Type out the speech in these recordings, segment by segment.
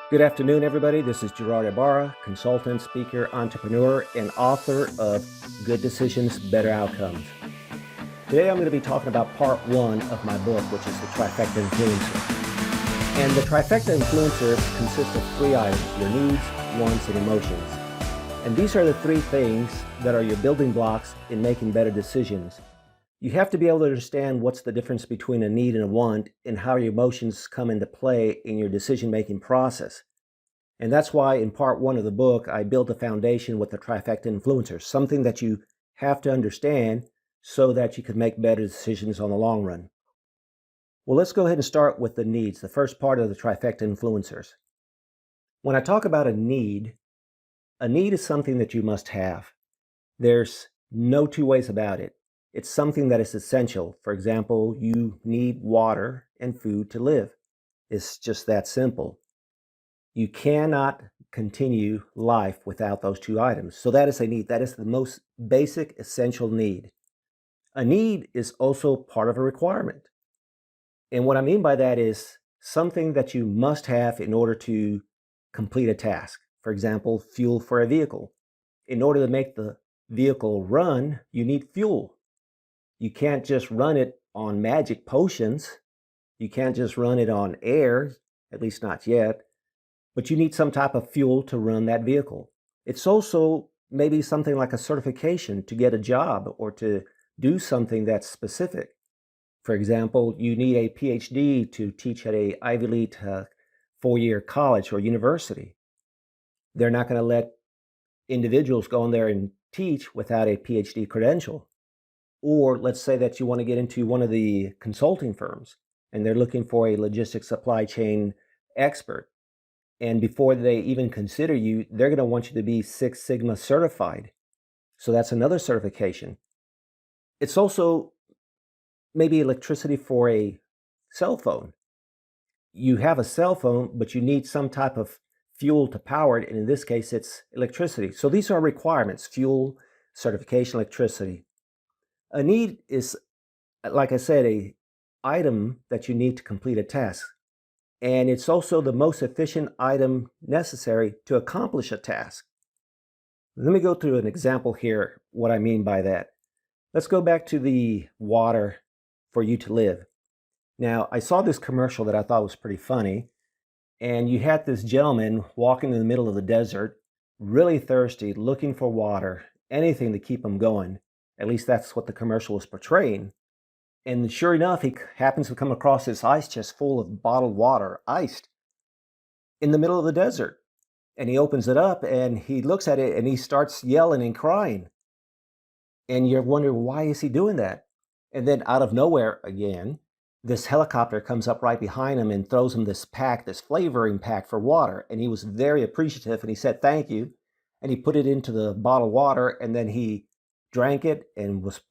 Good afternoon, everybody. This is Gerard Ibarra, consultant, speaker, entrepreneur, and author of Good Decisions, Better Outcomes. Today I'm going to be talking about part one of my book, which is the Trifecta Influencer. And the Trifecta Influencer consists of three items: your needs, wants, and emotions. And these are the three things that are your building blocks in making better decisions. You have to be able to understand what's the difference between a need and a want and how your emotions come into play in your decision-making process. And that's why in part one of the book, I built a foundation with the Trifecta Influencers, something that you have to understand so that you can make better decisions on the long run. Well, let's go ahead and start with the needs, the first part of the Trifecta Influencers. When I talk about a need is something that you must have. There's no two ways about it. It's something that is essential. For example, you need water and food to live. It's just that simple. You cannot continue life without those two items. So that is a need. That is the most basic, essential need. A need is also part of a requirement. And what I mean by that is something that you must have in order to complete a task. For example, fuel for a vehicle. In order to make the vehicle run, you need fuel. You can't just run it on magic potions. You can't just run it on air, at least not yet. But you need some type of fuel to run that vehicle. It's also maybe something like a certification to get a job or to do something that's specific. For example, you need a PhD to teach at a Ivy League four-year college or university. They're not going to let individuals go in there and teach without a PhD credential. Or let's say that you want to get into one of the consulting firms and they're looking for a logistics supply chain expert. And before they even consider you, they're going to want you to be Six Sigma certified. So that's another certification. It's also maybe electricity for a cell phone. You have a cell phone, but you need some type of fuel to power it. And in this case, it's electricity. So these are requirements: fuel, certification, electricity. A need is, like I said, a item that you need to complete a task. And it's also the most efficient item necessary to accomplish a task. Let me go through an example here, what I mean by that. Let's go back to the water for you to live. Now, I saw this commercial that I thought was pretty funny, and you had this gentleman walking in the middle of the desert, really thirsty, looking for water, anything to keep him going. At least that's what the commercial was portraying. And sure enough, he happens to come across this ice chest full of bottled water, iced, in the middle of the desert. And he opens it up and he looks at it and he starts yelling and crying. And you're wondering, why is he doing that? And then out of nowhere again, this helicopter comes up right behind him and throws him this pack, this flavoring pack for water. And he was very appreciative and he said, thank you. And he put it into the bottled water and then he drank it and was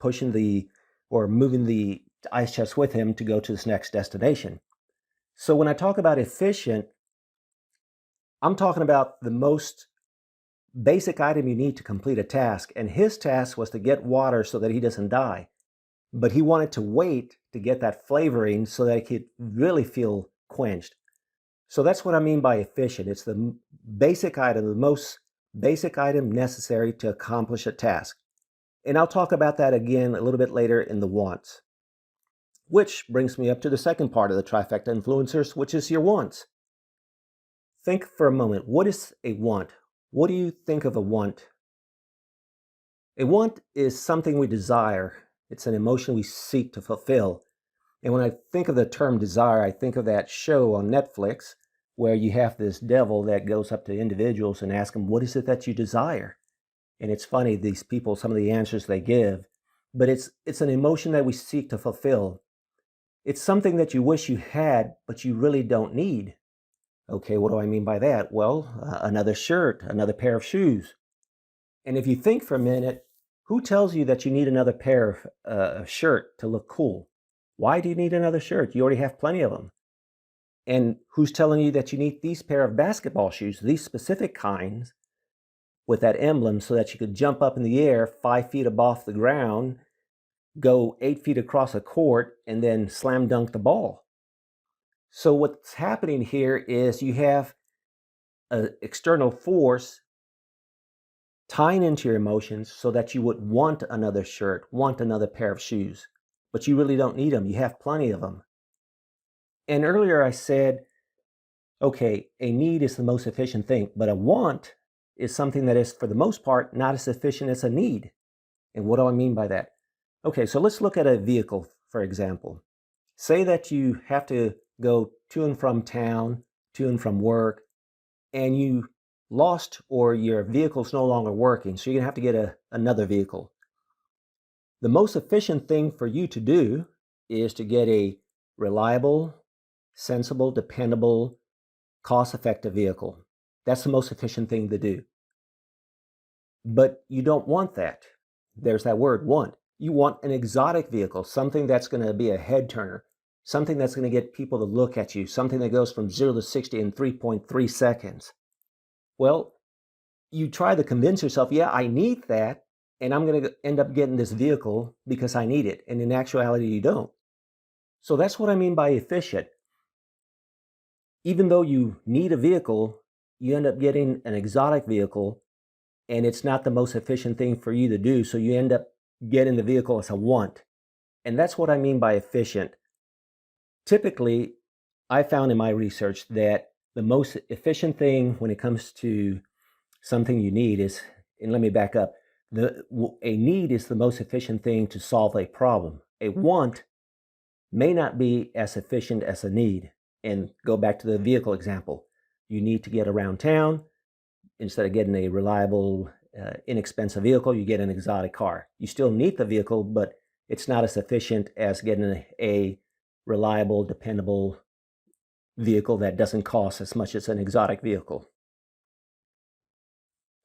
moving the ice chest with him to go to this next destination. So when I talk about efficient, I'm talking about the most basic item you need to complete a task. And his task was to get water so that he doesn't die. But he wanted to wait to get that flavoring so that he could really feel quenched. So that's what I mean by efficient. It's the basic item, the most basic item necessary to accomplish a task. And I'll talk about that again a little bit later in the wants. Which brings me up to the second part of the Trifecta Influencers, which is your wants. Think for a moment, what is a want? What do you think of a want? A want is something we desire. It's an emotion we seek to fulfill. And when I think of the term desire, I think of that show on Netflix where you have this devil that goes up to individuals and asks them, what is it that you desire? And it's funny, these people, some of the answers they give, but it's an emotion that we seek to fulfill. It's something that you wish you had, but you really don't need. Okay, what do I mean by that? Well, another shirt, another pair of shoes. And if you think for a minute, who tells you that you need another pair of shirt to look cool? Why do you need another shirt? You already have plenty of them. And who's telling you that you need these pair of basketball shoes, these specific kinds, with that emblem so that you could jump up in the air 5 feet above the ground, go 8 feet across a court, and then slam dunk the ball? So what's happening here is you have an external force tying into your emotions so that you would want another shirt, want another pair of shoes, but you really don't need them. You have plenty of them. And earlier I said, okay, a need is the most efficient thing, but a want is something that is, for the most part, not as efficient as a need. And what do I mean by that? Okay, so let's look at a vehicle, for example. Say that you have to go to and from town, to and from work, and you lost or your vehicle's no longer working, so you're gonna have to get another vehicle. The most efficient thing for you to do is to get a reliable, sensible, dependable, cost-effective vehicle. That's the most efficient thing to do. But you don't want that. There's that word, want. You want an exotic vehicle, something that's going to be a head turner, something that's going to get people to look at you, something that goes from 0 to 60 in 3.3 seconds. Well, you try to convince yourself, yeah, I need that, and I'm going to end up getting this vehicle because I need it. And in actuality, you don't. So that's what I mean by efficient. Even though you need a vehicle, you end up getting an exotic vehicle, and it's not the most efficient thing for you to do, so you end up getting the vehicle as a want. And that's what I mean by efficient. Typically, I found in my research that the most efficient thing when it comes to something you need is, and let me back up, a need is the most efficient thing to solve a problem. A want may not be as efficient as a need. And go back to the vehicle example. You need to get around town. Instead of getting a reliable, inexpensive vehicle, you get an exotic car. You still need the vehicle, but it's not as efficient as getting a reliable, dependable vehicle that doesn't cost as much as an exotic vehicle.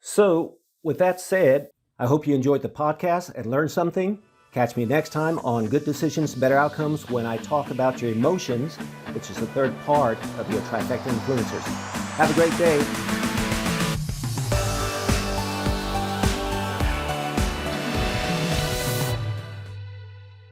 So, with that said, I hope you enjoyed the podcast and learned something. Catch me next time on Good Decisions, Better Outcomes when I talk about your emotions, which is the third part of your trifecta influencers. Have a great day.